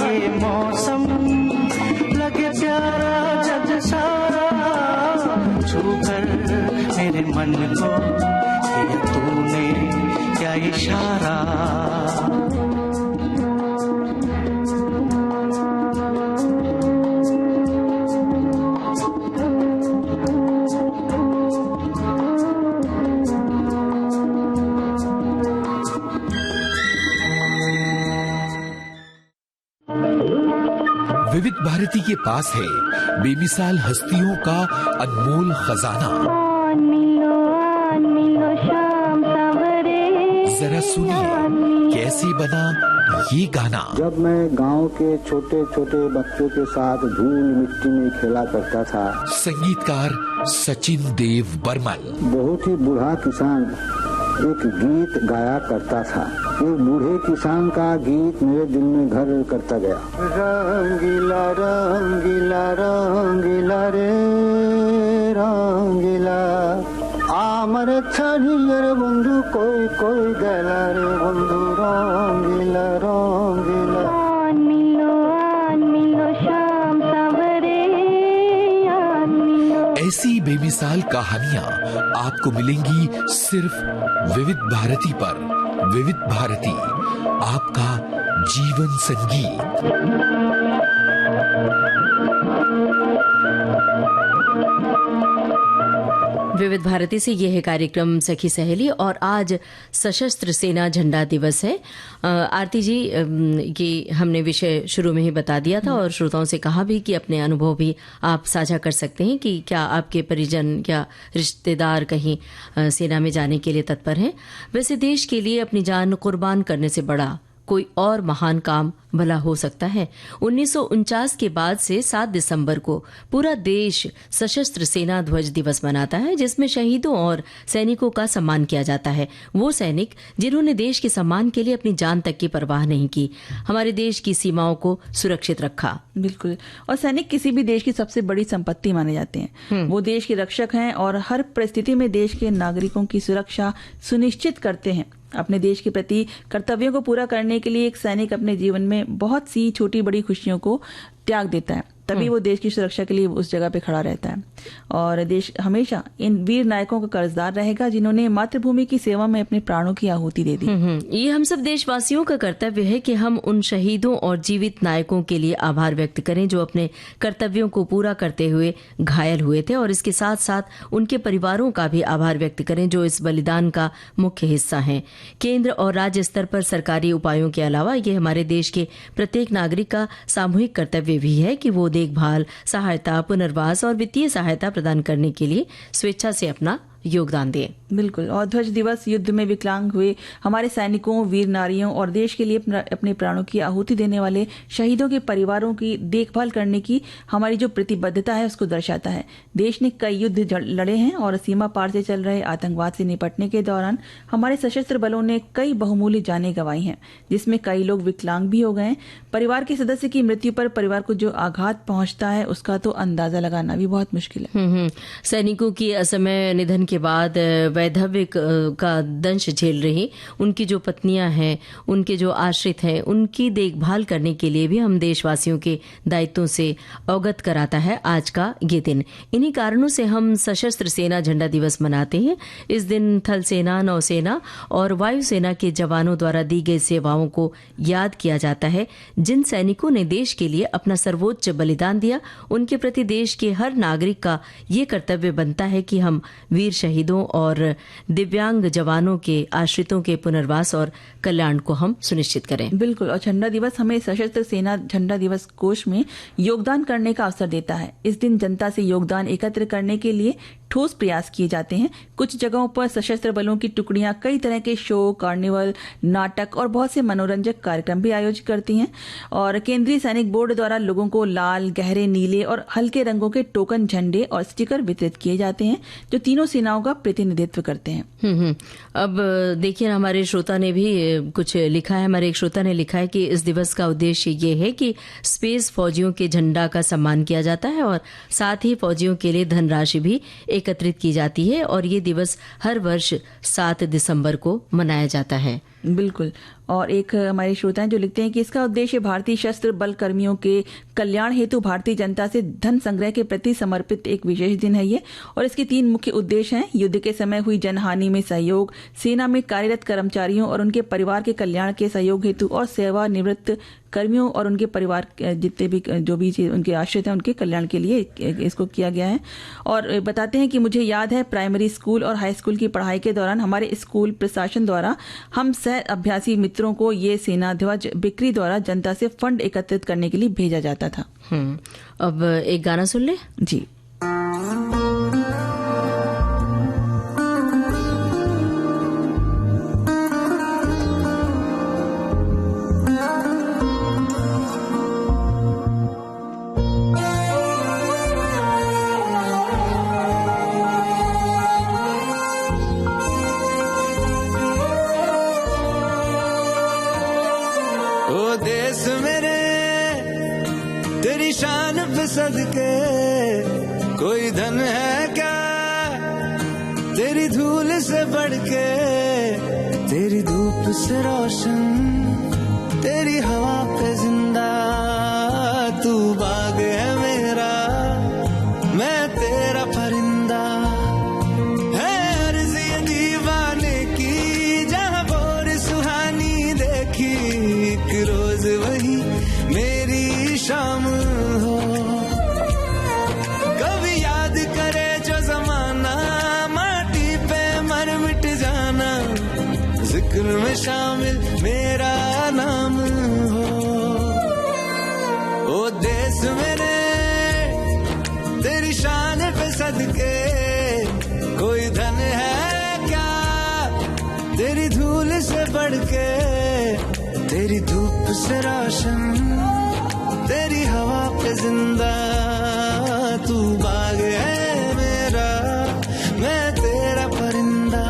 ये मौसम लगे मेरे मन को किया तूने क्या इशारा। विविध भारती के पास है बेमिसाल हस्तियों का अनमोल खजाना। जरा सुनिए कैसे बना ये गाना। जब मैं गांव के छोटे छोटे बच्चों के साथ धूल मिट्टी में खेला करता था। संगीतकार सचिन देव बर्मन। बहुत ही बूढ़ा किसान एक गीत गाया करता था। एक बूढ़े किसान का गीत मेरे दिल में घर करता गया। रंगीला रंगीला रंगीला रे रंगीला आमर छड़ियर बंधु कोई कोई गला रे बंधु रंगीला रंगीला। ऐसी बेमिसाल कहानियां आपको मिलेंगी सिर्फ विविध भारती पर। विविध भारती, आपका जीवन संगीत। विविध भारती से यह है कार्यक्रम सखी सहेली और आज सशस्त्र सेना झंडा दिवस है। आरती जी की हमने विषय शुरू में ही बता दिया था और श्रोताओं से कहा भी कि अपने अनुभव भी आप साझा कर सकते हैं कि क्या आपके परिजन या रिश्तेदार कहीं सेना में जाने के लिए तत्पर हैं। वैसे देश के लिए अपनी जान कुर्बान करने से बड़ा कोई और महान काम भला हो सकता है। 1949 के बाद से 7 दिसंबर को पूरा देश सशस्त्र सेना ध्वज दिवस मनाता है, जिसमें शहीदों और सैनिकों का सम्मान किया जाता है। वो सैनिक जिन्होंने देश के सम्मान के लिए अपनी जान तक की परवाह नहीं की, हमारे देश की सीमाओं को सुरक्षित रखा। बिल्कुल। और सैनिक किसी भी देश की सबसे बड़ी संपत्ति माने जाते हैं। वो देश के रक्षक हैं और हर परिस्थिति में देश के नागरिकों की सुरक्षा सुनिश्चित करते हैं। अपने देश के प्रति कर्तव्यों को पूरा करने के लिए एक सैनिक अपने जीवन में बहुत सी छोटी बड़ी खुशियों को त्याग देता है, तभी वो देश की सुरक्षा के लिए उस जगह पे खड़ा रहता है। और देश हमेशा इन वीर नायकों का कर्जदार रहेगा जिन्होंने मातृभूमि की सेवा में अपने प्राणों की आहुति दे दी। ये हम सब देशवासियों का कर्तव्य है कि हम उन शहीदों और जीवित नायकों के लिए आभार व्यक्त करें जो अपने कर्तव्यों को पूरा करते हुए घायल हुए थे, और इसके साथ साथ उनके परिवारों का भी आभार व्यक्त करें जो इस बलिदान का मुख्य हिस्सा हैं। केंद्र और राज्य स्तर पर सरकारी उपायों के अलावा ये हमारे देश के प्रत्येक नागरिक का सामूहिक कर्तव्य भी है कि वो देखभाल, सहायता, पुनर्वास और वित्तीय सहायता प्रदान करने के लिए स्वेच्छा से अपना योगदान दें। बिल्कुल। और ध्वज दिवस युद्ध में विकलांग हुए हमारे सैनिकों, वीर नारियों और देश के लिए अपने प्राणों की आहुति देने वाले शहीदों के परिवारों की देखभाल करने की हमारी जो प्रतिबद्धता है उसको दर्शाता है। देश ने कई युद्ध लड़े हैं और सीमा पार से चल रहे आतंकवाद से निपटने के दौरान हमारे सशस्त्र बलों ने कई बहुमूल्य जानें गंवाई हैं, जिसमें कई लोग विकलांग भी हो गए। परिवार के सदस्य की मृत्यु पर परिवार को जो आघात पहुंचता है उसका तो अंदाजा लगाना भी बहुत मुश्किल है। सैनिकों की असमय निधन के बाद वैधव्य का दंश झेल रही उनकी जो पत्नियां हैं, उनके जो आश्रित हैं, उनकी देखभाल करने के लिए भी हम देशवासियों के दायित्वों से अवगत कराता है आज का ये दिन। इन्हीं कारणों से हम सशस्त्र सेना झंडा दिवस मनाते हैं। इस दिन थल सेना, नौसेना और वायुसेना के जवानों द्वारा दी गई सेवाओं को याद किया जाता है। जिन सैनिकों ने देश के लिए अपना सर्वोच्च बलिदान दिया, उनके प्रति देश के हर नागरिक का ये कर्तव्य बनता है कि हम वीर शहीदों और दिव्यांग जवानों के आश्रितों के पुनर्वास और कल्याण को हम सुनिश्चित करें। बिल्कुल। और झंडा दिवस हमें सशस्त्र सेना झंडा दिवस कोष में योगदान करने का अवसर देता है। इस दिन जनता से योगदान एकत्र करने के लिए ठोस प्रयास किए जाते हैं। कुछ जगहों पर सशस्त्र बलों की टुकड़ियां कई तरह के शो, कार्निवल, नाटक और बहुत से मनोरंजक कार्यक्रम भी आयोजित करती हैं। और केंद्रीय सैनिक बोर्ड द्वारा लोगों को लाल, गहरे नीले और हल्के रंगों के टोकन झंडे और स्टिकर वितरित किए जाते हैं जो तीनों सेनाओं का प्रतिनिधित्व करते हैं। अब देखिए, हमारे श्रोता ने भी कुछ लिखा है। हमारे एक श्रोता ने लिखा है कि इस दिवस का उद्देश्य ये है कि स्पेस फौजियों के झंडा का सम्मान किया जाता है और साथ ही फौजियों के लिए धनराशि भी एकत्रित की जाती है, और ये दिवस हर वर्ष 7 दिसंबर को मनाया जाता है। बिल्कुल। और एक हमारे श्रोता हैं जो लिखते हैं कि इसका उद्देश्य भारतीय सशस्त्र बल कर्मियों के कल्याण हेतु भारतीय जनता से धन संग्रह के प्रति समर्पित एक विशेष दिन है ये। और इसके 3 मुख्य उद्देश्य हैं: युद्ध के समय हुई जनहानि में सहयोग, सेना में कार्यरत कर्मचारियों और उनके परिवार के कल्याण के सहयोग हेतु, और सेवानिवृत्त कर्मियों और उनके परिवार जितने भी जो भी उनके आश्रित हैं उनके कल्याण के लिए इसको किया गया है। और बताते हैं कि मुझे याद है प्राइमरी स्कूल और हाई स्कूल की पढ़ाई के दौरान हमारे स्कूल प्रशासन द्वारा हम सह अभ्यासी मित्रों को ये सेना ध्वज बिक्री द्वारा जनता से फंड एकत्रित करने के लिए भेजा जाता था। अब एक गाना सुन ले जी। सदके कोई धन है क्या तेरी धूल से बढ़ के, तेरी धूप से रोशन, तेरी हवा पे जिंदा, तू बाग है मेरा, मैं तेरा परिंदा। है अर्ज़ ये दीवाने की जहाँ बोर सुहानी देखी, एक रोज वही मेरी शाम हो। जिक्र में शामिल मेरा नाम हो। ओ देश मेरे तेरी शान पे सदके कोई धन है क्या तेरी धूल से बढ़ के, तेरी धूप से रोशन, तेरी हवा पे जिंदा, तू बाग है मेरा, मैं तेरा परिंदा।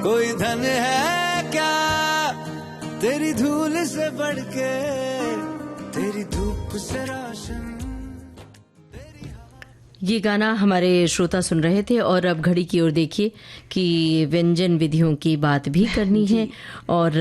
कोई धन है क्या तेरी धूल से बढ़ के, तेरी धूप से रोशन। ये गाना हमारे श्रोता सुन रहे थे। और अब घड़ी की ओर देखिए कि व्यंजन विधियों की बात भी करनी है। और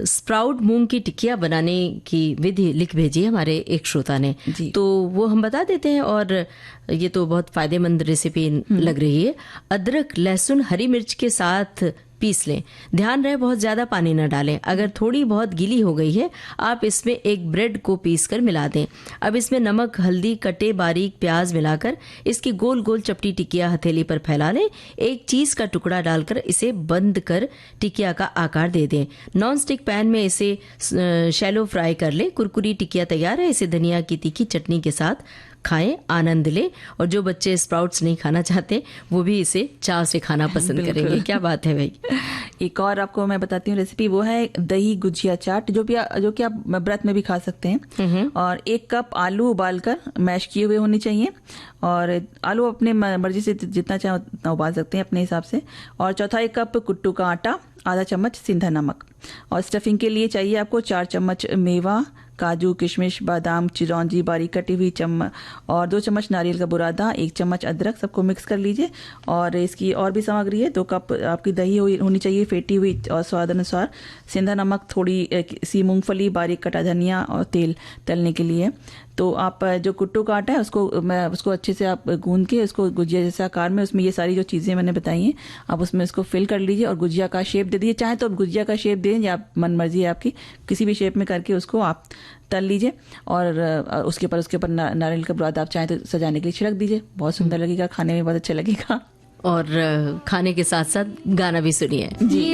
स्प्राउट मूंग की टिकिया बनाने की विधि लिख भेजी हमारे एक श्रोता ने, तो वो हम बता देते हैं। और ये तो बहुत फायदेमंद रेसिपी लग रही है। अदरक, लहसुन, हरी मिर्च के साथ पीस लें। ध्यान रहे बहुत ज्यादा पानी न डालें। अगर थोड़ी बहुत गीली हो गई है आप इसमें एक ब्रेड को पीस कर मिला दें। अब इसमें नमक, हल्दी, कटे बारीक प्याज मिलाकर इसकी गोल गोल चपटी टिकिया हथेली पर फैला लें। एक चीज का टुकड़ा डालकर इसे बंद कर टिकिया का आकार दे दें। नॉन स्टिक पैन में इसे शैलो फ्राई कर लें। कुरकुरी टिकिया तैयार है। इसे धनिया की तीखी चटनी के साथ खाएं, आनंद लें। और जो बच्चे स्प्राउट्स नहीं खाना चाहते वो भी इसे चाव से खाना पसंद करेंगे। क्या बात है भाई। एक और आपको मैं बताती हूँ रेसिपी, वो है दही गुजिया चाट, जो कि आप व्रत में भी खा सकते हैं। और 1 कप आलू उबालकर मैश किए हुए होने चाहिए। और आलू अपने मर्जी से जितना चाहे उतना उबाल सकते हैं अपने हिसाब से। और चौथा 1 कप कुट्टू का आटा, आधा चम्मच सिंधा नमक। और स्टफिंग के लिए चाहिए आपको 4 चम्मच मेवा, काजू, किशमिश, बादाम, चिरौंजी बारीक कटी हुई और 2 चम्मच नारियल का बुरादा, 1 चम्मच अदरक, सबको मिक्स कर लीजिए। और इसकी और भी सामग्री है, 2 कप आपकी दही होनी चाहिए फेटी हुई, और स्वाद अनुसार सेंधा नमक, थोड़ी सी मूंगफली, बारीक कटा धनिया और तेल तलने के लिए। तो आप जो कुट्टू का आटा है उसको अच्छे से आप गूंद के उसको गुजिया जैसे आकार में, उसमें ये सारी जो चीज़ें मैंने बताई हैं आप उसमें उसको फिल कर लीजिए और गुजिया का शेप दे दीजिए। चाहे तो आप गुजिया का शेप दें या मन मर्जी है आपकी, किसी भी शेप में करके उसको आप तल लीजिए। और उसके ऊपर नारियल का बुरादा आप चाहे तो सजाने के लिए छिड़क दीजिए। बहुत सुंदर लगेगा, खाने में बहुत अच्छा लगेगा। और खाने के साथ साथ गाना भी सुनिए। जी।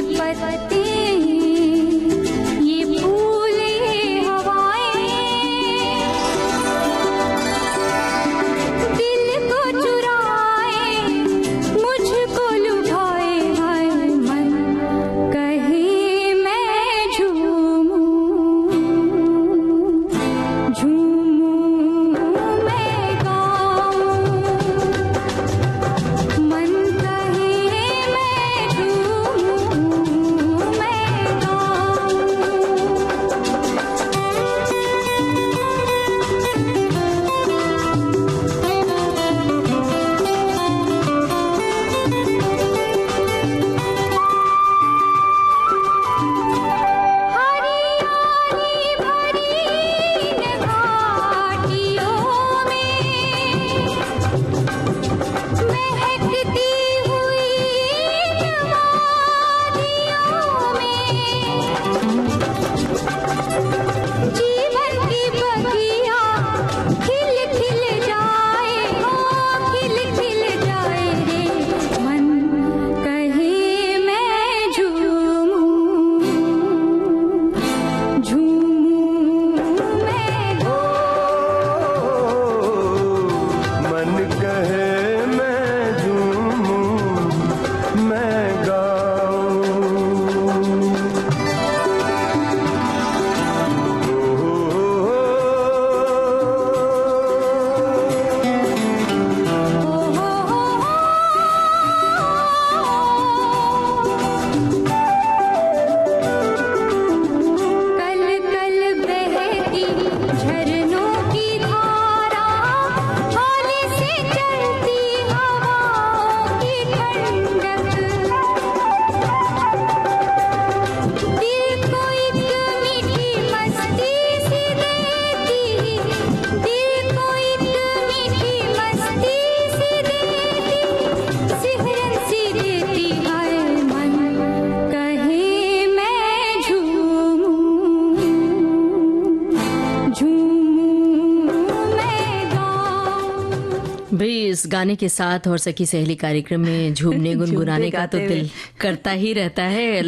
इस गाने के साथ और सखी सहेली कार्यक्रम में झूमने गुनगुनाने का तो दिल करता ही रहता है।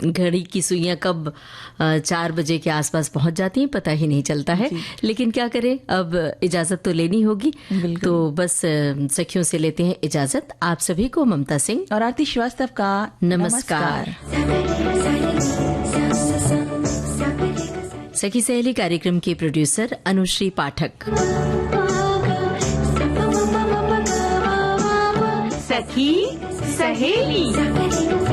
घड़ी की सुइयां कब 4 बजे के आसपास पहुंच जाती हैं पता ही नहीं चलता है, लेकिन क्या करें, अब इजाजत तो लेनी होगी। तो बस सखियों से लेते हैं इजाजत। आप सभी को ममता सिंह और आरती श्रीवास्तव का नमस्कार। सखी सहेली कार्यक्रम के प्रोड्यूसर अनुश्री पाठक। सखी सहेली।